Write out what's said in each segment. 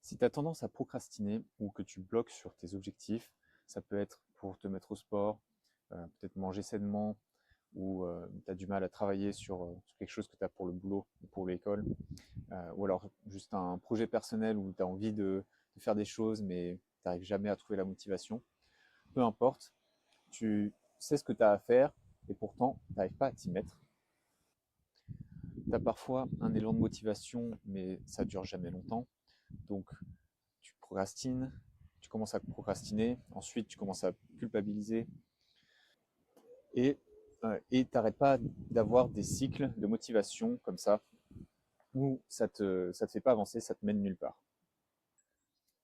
Si tu as tendance à procrastiner ou que tu bloques sur tes objectifs, ça peut être pour te mettre au sport, peut-être manger sainement, ou tu as du mal à travailler sur quelque chose que tu as pour le boulot ou pour l'école, ou alors juste un projet personnel où tu as envie de faire des choses mais tu n'arrives jamais à trouver la motivation. Peu importe, tu sais ce que tu as à faire et pourtant tu n'arrives pas à t'y mettre. Tu as parfois un élan de motivation mais ça dure jamais longtemps. Donc tu procrastines, tu commences à procrastiner, ensuite tu commences à culpabiliser et tu n'arrêtes pas d'avoir des cycles de motivation comme ça où ça te fait pas avancer, ça te mène nulle part.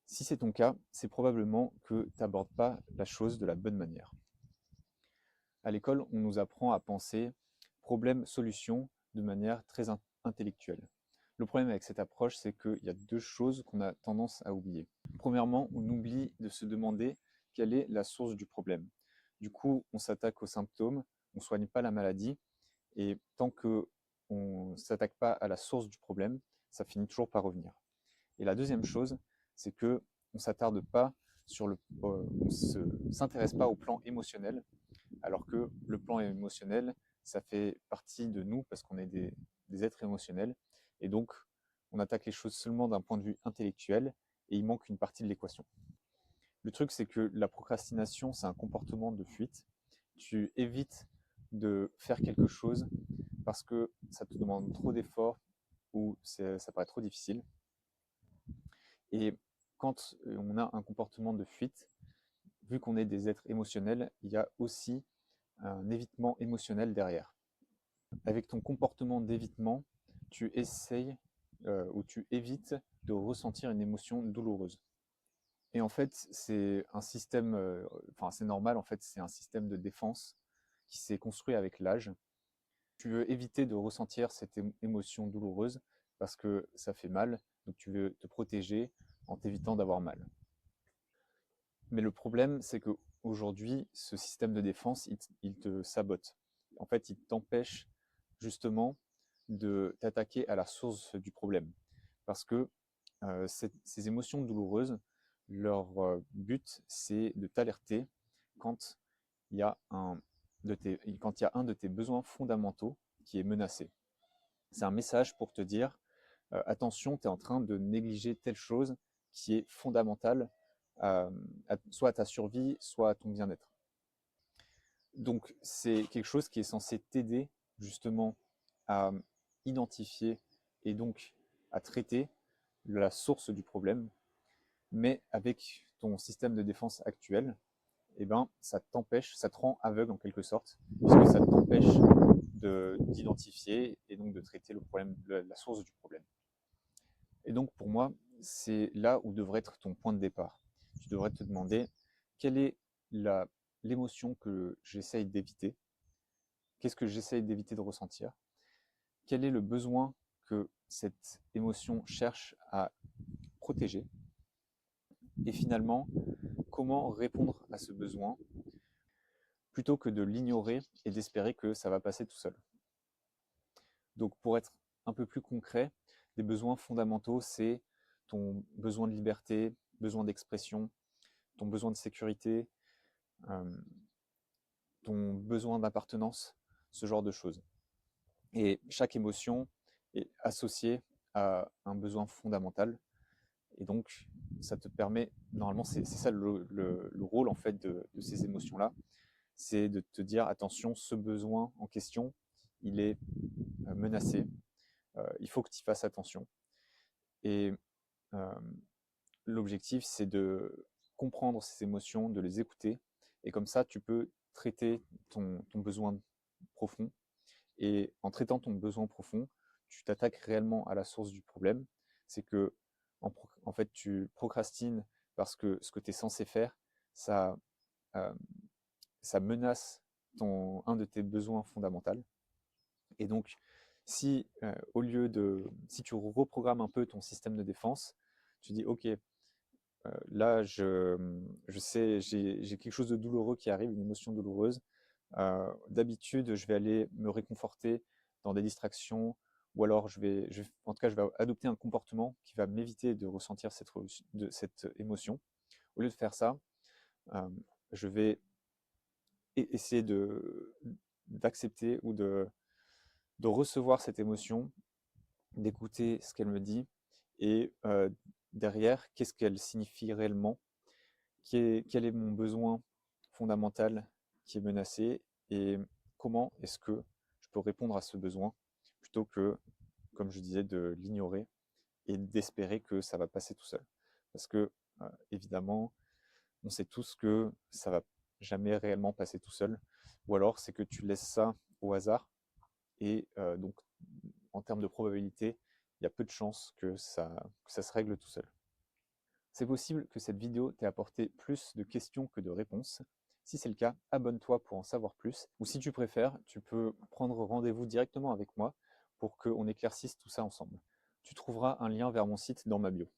Si c'est ton cas, c'est probablement que tu n'abordes pas la chose de la bonne manière. À l'école, on nous apprend à penser problème-solution de manière très intellectuelle. Le problème avec cette approche, c'est qu'il y a deux choses qu'on a tendance à oublier. Premièrement, on oublie de se demander quelle est la source du problème. Du coup, on s'attaque aux symptômes, on ne soigne pas la maladie, et tant qu'on ne s'attaque pas à la source du problème, ça finit toujours par revenir. Et la deuxième chose, c'est qu'on ne s'attarde pas on ne s'intéresse pas au plan émotionnel, alors que le plan émotionnel, ça fait partie de nous parce qu'on est des êtres émotionnels, et donc on attaque les choses seulement d'un point de vue intellectuel, et il manque une partie de l'équation. Le truc, c'est que la procrastination, c'est un comportement de fuite. Tu évites de faire quelque chose parce que ça te demande trop d'efforts ou ça paraît trop difficile. Et quand on a un comportement de fuite, vu qu'on est des êtres émotionnels, il y a aussi un évitement émotionnel derrière. Avec ton comportement d'évitement, tu essayes ou tu évites de ressentir une émotion douloureuse. Et en fait, c'est un système, enfin c'est normal, en fait, c'est un système de défense qui s'est construit avec l'âge. Tu veux éviter de ressentir cette émotion douloureuse parce que ça fait mal, donc tu veux te protéger en t'évitant d'avoir mal. Mais le problème, c'est qu'aujourd'hui, ce système de défense, il te sabote. En fait, il t'empêche justement de t'attaquer à la source du problème. Parce que ces émotions douloureuses, leur but, c'est de t'alerter quand il y a quand il y a un de tes besoins fondamentaux qui est menacé. C'est un message pour te dire attention, tu es en train de négliger telle chose qui est fondamentale, soit à ta survie, soit à ton bien-être. Donc, c'est quelque chose qui est censé t'aider justement à identifier et donc à traiter la source du problème. Mais avec ton système de défense actuel, eh ben, ça t'empêche, ça te rend aveugle en quelque sorte, puisque ça t'empêche d'identifier et donc de traiter le problème, la source du problème. Et donc pour moi, c'est là où devrait être ton point de départ. Tu devrais te demander quelle est l'émotion que j'essaye d'éviter, qu'est-ce que j'essaye d'éviter de ressentir, quel est le besoin que cette émotion cherche à protéger, et finalement, comment répondre à ce besoin plutôt que de l'ignorer et d'espérer que ça va passer tout seul. Donc pour être un peu plus concret, des besoins fondamentaux, c'est ton besoin de liberté, besoin d'expression, ton besoin de sécurité, euh, ton besoin d'appartenance, ce genre de choses. Et chaque émotion est associée à un besoin fondamental. Et donc, ça te permet, normalement, c'est ça le rôle en fait de ces émotions-là, c'est de te dire, attention, ce besoin en question, il est menacé, il faut que tu y fasses attention. Et euh, l'objectif, c'est de comprendre ces émotions, de les écouter, et comme ça, tu peux traiter ton besoin profond. Et en traitant ton besoin profond, tu t'attaques réellement à la source du problème. C'est que, en fait, tu procrastines parce que ce que tu es censé faire, ça, euh, ça menace un de tes besoins fondamentaux. Et donc, si si tu reprogrammes un peu ton système de défense, tu dis, OK, là, je sais, j'ai quelque chose de douloureux qui arrive, une émotion douloureuse. D'habitude, je vais aller me réconforter dans des distractions ou alors en tout cas, je vais adopter un comportement qui va m'éviter de ressentir cette émotion. Au lieu de faire ça, je vais essayer d'accepter ou de recevoir cette émotion, d'écouter ce qu'elle me dit et derrière, qu'est-ce qu'elle signifie réellement, quel est mon besoin fondamental qui est menacé et comment est-ce que je peux répondre à ce besoin plutôt que, comme je disais, de l'ignorer et d'espérer que ça va passer tout seul. Parce que, évidemment, on sait tous que ça va jamais réellement passer tout seul. Ou alors, c'est que tu laisses ça au hasard et donc, en termes de probabilité, il y a peu de chances que ça se règle tout seul. C'est possible que cette vidéo t'ait apporté plus de questions que de réponses. Si c'est le cas, abonne-toi pour en savoir plus. Ou si tu préfères, tu peux prendre rendez-vous directement avec moi pour qu'on éclaircisse tout ça ensemble. Tu trouveras un lien vers mon site dans ma bio.